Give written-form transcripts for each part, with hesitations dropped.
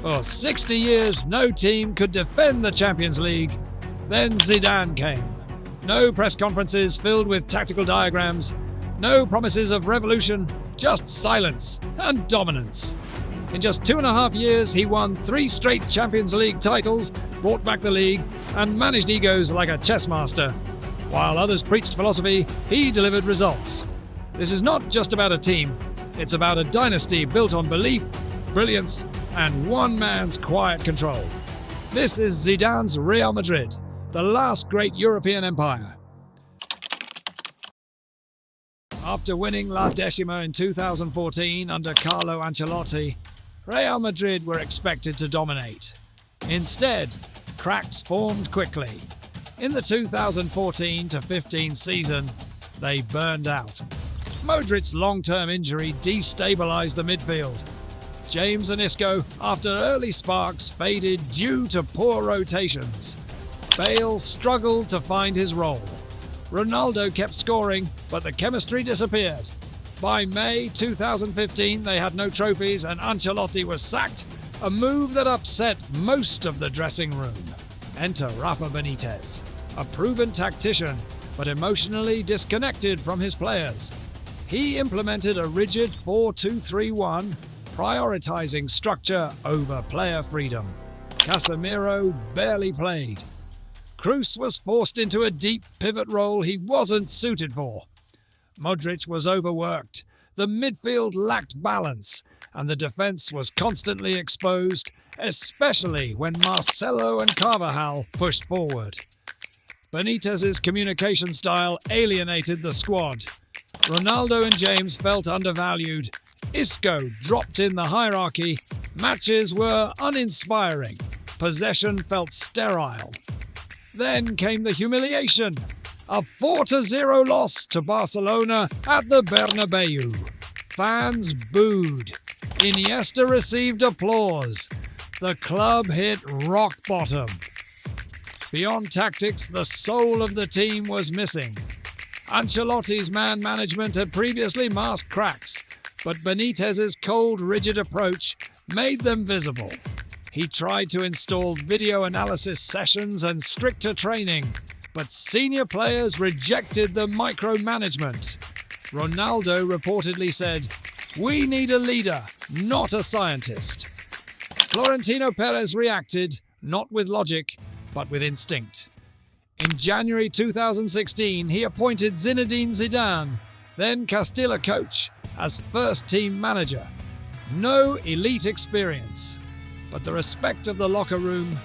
For 60 years, no team could defend the Champions League. Then Zidane came. No press conferences filled with tactical diagrams, no promises of revolution, just silence and dominance. In just 2.5 years, he won 3 straight Champions League titles, brought back the league, and managed egos like a chess master. While others preached philosophy, he delivered results. This is not just about a team, it's about a dynasty built on belief, brilliance, and one man's quiet control. This is Zidane's Real Madrid, the last great European empire. After winning La Decima in 2014 under Carlo Ancelotti, Real Madrid were expected to dominate. Instead, cracks formed quickly. In the 2014-15 season, they burned out. Modric's long-term injury destabilized the midfield. James and Isco, after early sparks, faded due to poor rotations. Bale struggled to find his role. Ronaldo kept scoring, but the chemistry disappeared. By May 2015, they had no trophies and Ancelotti was sacked, a move that upset most of the dressing room. Enter Rafa Benitez, a proven tactician, but emotionally disconnected from his players. He implemented a rigid 4-2-3-1, prioritizing structure over player freedom. Casemiro barely played. Kroos was forced into a deep pivot role he wasn't suited for. Modric was overworked, the midfield lacked balance, and the defense was constantly exposed, especially when Marcelo and Carvajal pushed forward. Benitez's communication style alienated the squad. Ronaldo and James felt undervalued. Isco dropped in the hierarchy. Matches were uninspiring. Possession felt sterile. Then came the humiliation. A 4-0 loss to Barcelona at the Bernabeu. Fans booed. Iniesta received applause. The club hit rock bottom. Beyond tactics, the soul of the team was missing. Ancelotti's man management had previously masked cracks, but Benitez's cold, rigid approach made them visible. He tried to install video analysis sessions and stricter training, but senior players rejected the micromanagement. Ronaldo reportedly said, "We need a leader, not a scientist." Florentino Perez reacted, not with logic, but with instinct. In January 2016, he appointed Zinedine Zidane, then Castilla coach, as first-team manager. No elite experience, but the respect of the locker room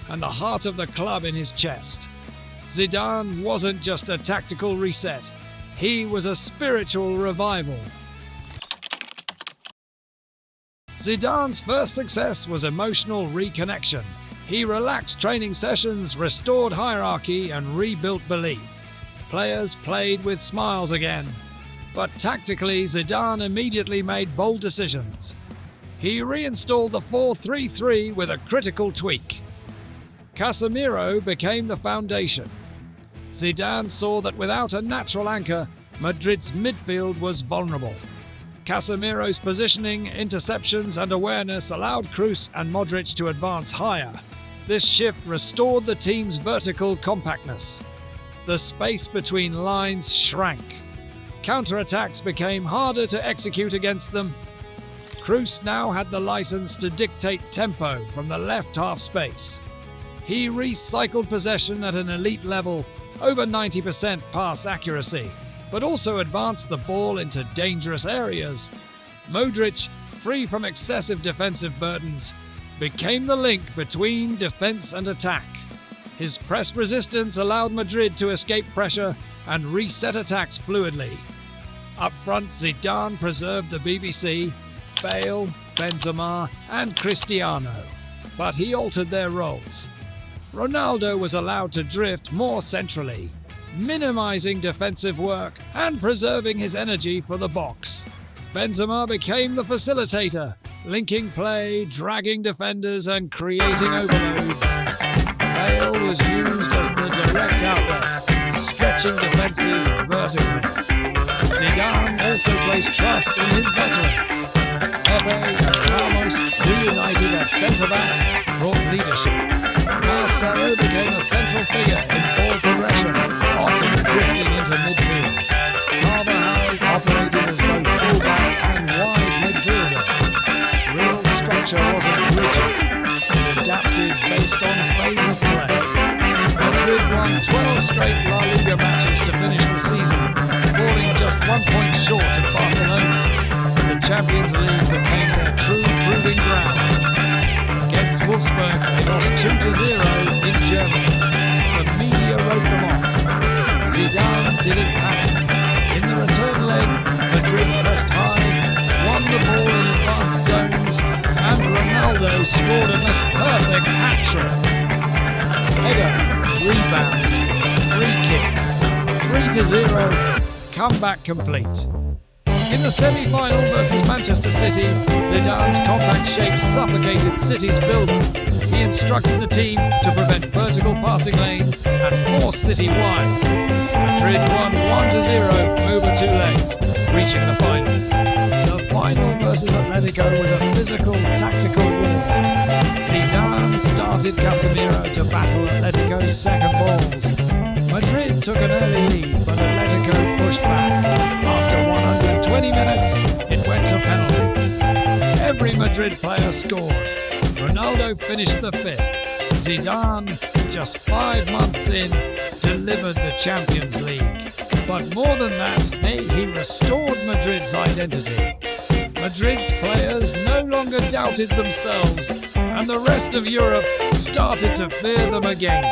and the heart of the club in his chest. Zidane wasn't just a tactical reset, he was a spiritual revival. Zidane's first success was emotional reconnection. He relaxed training sessions, restored hierarchy, and rebuilt belief. Players played with smiles again. But tactically, Zidane immediately made bold decisions. He reinstalled the 4-3-3 with a critical tweak. Casemiro became the foundation. Zidane saw that without a natural anchor, Madrid's midfield was vulnerable. Casemiro's positioning, interceptions, and awareness allowed Kroos and Modric to advance higher. This shift restored the team's vertical compactness. The space between lines shrank. Counter-attacks became harder to execute against them. Kroos now had the license to dictate tempo from the left half space. He recycled possession at an elite level, over 90% pass accuracy, but also advanced the ball into dangerous areas. Modric, free from excessive defensive burdens, became the link between defense and attack. His press resistance allowed Madrid to escape pressure and reset attacks fluidly. Up front, Zidane preserved the BBC, Bale, Benzema, and Cristiano, but he altered their roles. Ronaldo was allowed to drift more centrally, minimizing defensive work and preserving his energy for the box. Benzema became the facilitator, linking play, dragging defenders, and creating overloads. Bale was used as the direct outlet, stretching defenses vertically. Zidane also placed trust in his veterans. Pepe and Ramos, reunited at centre-back, brought leadership. Marcelo became a central figure in ball progression, often drifting into midfield. Carvajal operated as both full-back and wide midfielder. Real structure wasn't rigid. It adapted based on phase of play. Madrid won 12 straight La Liga matches to finish the season, falling just 1 point short of Barcelona. The Champions League became their true proving ground. Against Wolfsburg, they lost 2-0 in Germany. The media wrote them off. Zidane didn't panic. In the return leg, Madrid pressed high, won the ball in advanced zones, and Ronaldo scored a most perfect hat-trick. Header, rebound, free kick, 3-0, comeback complete. In the semi-final versus Manchester City, Zidane's compact shape suffocated City's build-up. He instructed the team to prevent vertical passing lanes and force City wide. Madrid won 1-0 over 2 legs, reaching the final. The final versus Atletico was a physical, tactical war. Zidane started Casemiro to battle Atletico's second balls. Madrid took an early lead, but Atletico pushed back. After 120 minutes, it went to penalties. Every Madrid player scored. Ronaldo finished the 5th. Zidane, just 5 months in, delivered the Champions League. But more than that, he restored Madrid's identity. Madrid's players no longer doubted themselves, and the rest of Europe started to fear them again.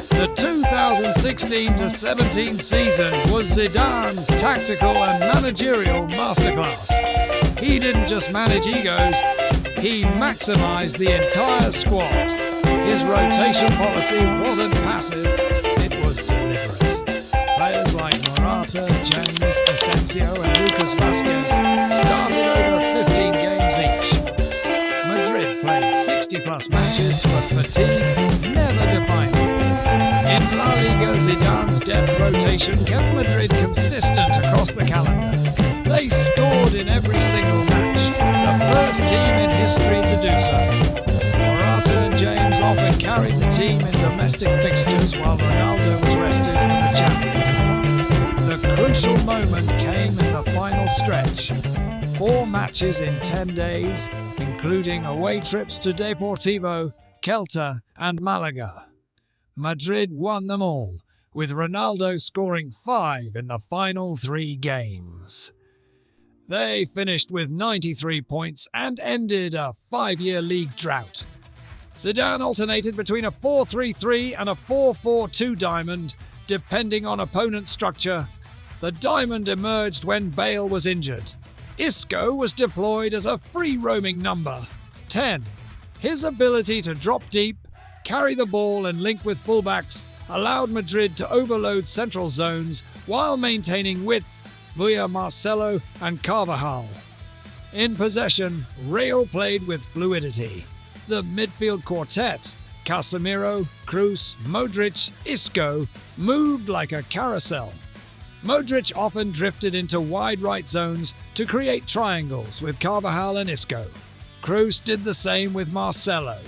The 2016-17 season was Zidane's tactical and managerial masterclass. He didn't just manage egos, he maximised the entire squad. His rotation policy wasn't passive, it was deliberate. Players like Morata, James, Asensio and Lucas Vazquez started over 15 games each. Madrid played 60-plus matches, but fatigue never defined them. In La Liga, Zidane's depth rotation kept Madrid consistent across the calendar. They scored in every single match, the first team in history to do so. Morata and James often carried the team in domestic fixtures while Ronaldo was rested for the Champions League. The crucial moment came in the final stretch. 4 matches in 10 days, including away trips to Deportivo, Celta and Malaga. Madrid won them all, with Ronaldo scoring 5 in the final 3 games. They finished with 93 points and ended a 5-year league drought. Zidane alternated between a 4-3-3 and a 4-4-2 diamond, depending on opponent structure. The diamond emerged when Bale was injured. Isco was deployed as a free-roaming number 10. His ability to drop deep, carry the ball and link with fullbacks allowed Madrid to overload central zones while maintaining width via Marcelo and Carvajal. In possession, Real played with fluidity. The midfield quartet, Casemiro, Kroos, Modric, Isco, moved like a carousel. Modric often drifted into wide right zones to create triangles with Carvajal and Isco. Kroos did the same with Marcelo.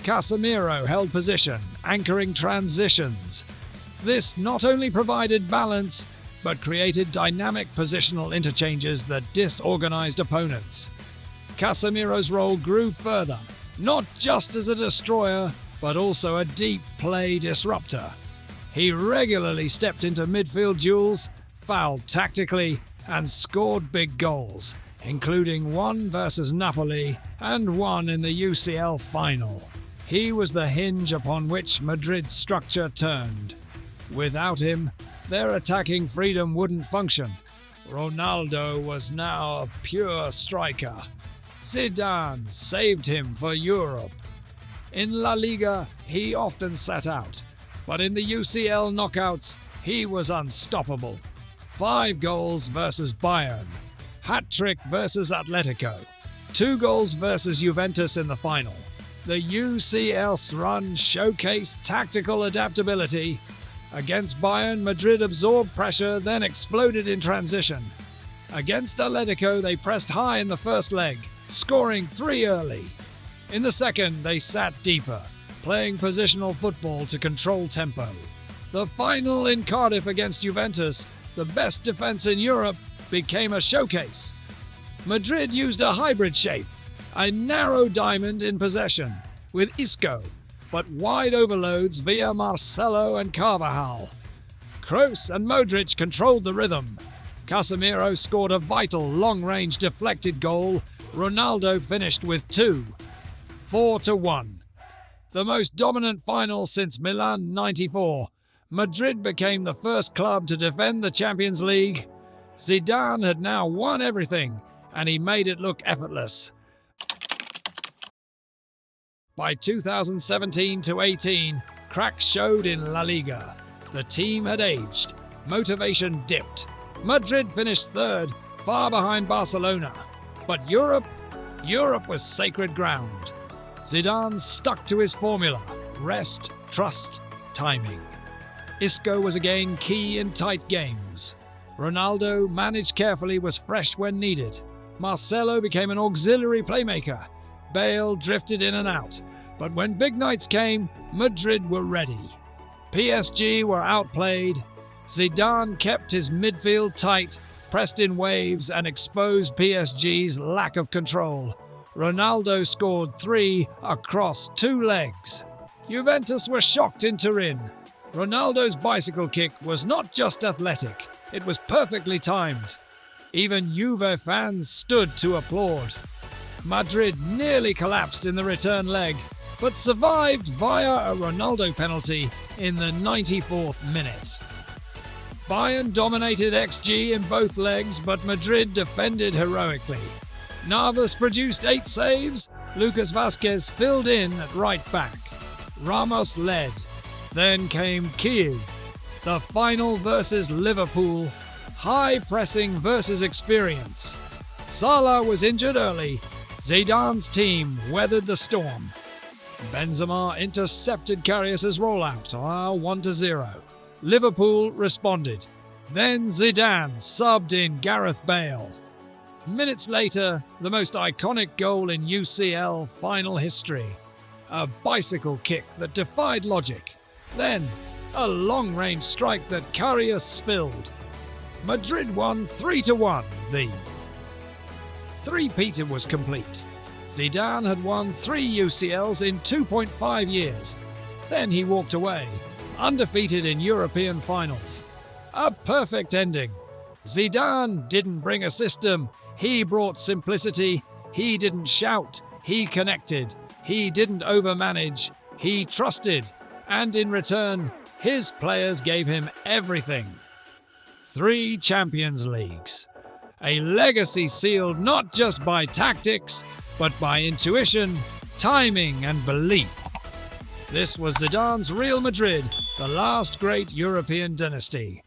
Casemiro held position, anchoring transitions. This not only provided balance, but created dynamic positional interchanges that disorganized opponents. Casemiro's role grew further, not just as a destroyer, but also a deep play disruptor. He regularly stepped into midfield duels, fouled tactically, and scored big goals, including one versus Napoli and one in the UCL final. He was the hinge upon which Madrid's structure turned. Without him, their attacking freedom wouldn't function. Ronaldo was now a pure striker. Zidane saved him for Europe. In La Liga, he often sat out, but in the UCL knockouts, he was unstoppable. 5 goals versus Bayern, hat-trick versus Atletico, 2 goals versus Juventus in the final. The UCL's run showcased tactical adaptability. Against Bayern, Madrid absorbed pressure, then exploded in transition. Against Atletico, they pressed high in the first leg, scoring 3 early. In the second, they sat deeper, playing positional football to control tempo. The final in Cardiff against Juventus, the best defence in Europe, became a showcase. Madrid used a hybrid shape, a narrow diamond in possession, with Isco, but wide overloads via Marcelo and Carvajal. Kroos and Modric controlled the rhythm. Casemiro scored a vital long-range deflected goal. Ronaldo finished with 2. 4-1. The most dominant final since Milan '94. Madrid became the first club to defend the Champions League. Zidane had now won everything, and he made it look effortless. By 2017-18, cracks showed in La Liga. The team had aged. Motivation dipped. Madrid finished third, far behind Barcelona. But Europe was sacred ground. Zidane stuck to his formula: rest, trust, timing. Isco was again key in tight games. Ronaldo, managed carefully, was fresh when needed. Marcelo became an auxiliary playmaker. Bale drifted in and out. But when big nights came, Madrid were ready. PSG were outplayed. Zidane kept his midfield tight, pressed in waves, and exposed PSG's lack of control. Ronaldo scored 3 across 2 legs. Juventus were shocked in Turin. Ronaldo's bicycle kick was not just athletic, it was perfectly timed. Even Juve fans stood to applaud. Madrid nearly collapsed in the return leg, but survived via a Ronaldo penalty in the 94th minute. Bayern dominated XG in both legs, but Madrid defended heroically. Navas produced 8 saves. Lucas Vázquez filled in at right back. Ramos led. Then came Kiev. The final versus Liverpool. High pressing versus experience. Salah was injured early. Zidane's team weathered the storm. Benzema intercepted Karius's rollout, 1-0. Liverpool responded. Then Zidane subbed in Gareth Bale. Minutes later, the most iconic goal in UCL final history. A bicycle kick that defied logic. Then, a long-range strike that Karius spilled. Madrid won 3-1. The three-peater was complete. Zidane had won 3 UCLs in 2.5 years. Then he walked away, undefeated in European finals. A perfect ending. Zidane didn't bring a system. He brought simplicity. He didn't shout. He connected. He didn't overmanage. He trusted. And in return, his players gave him everything. 3 Champions Leagues. A legacy sealed not just by tactics, but by intuition, timing, and belief. This was Zidane's Real Madrid, the last great European dynasty.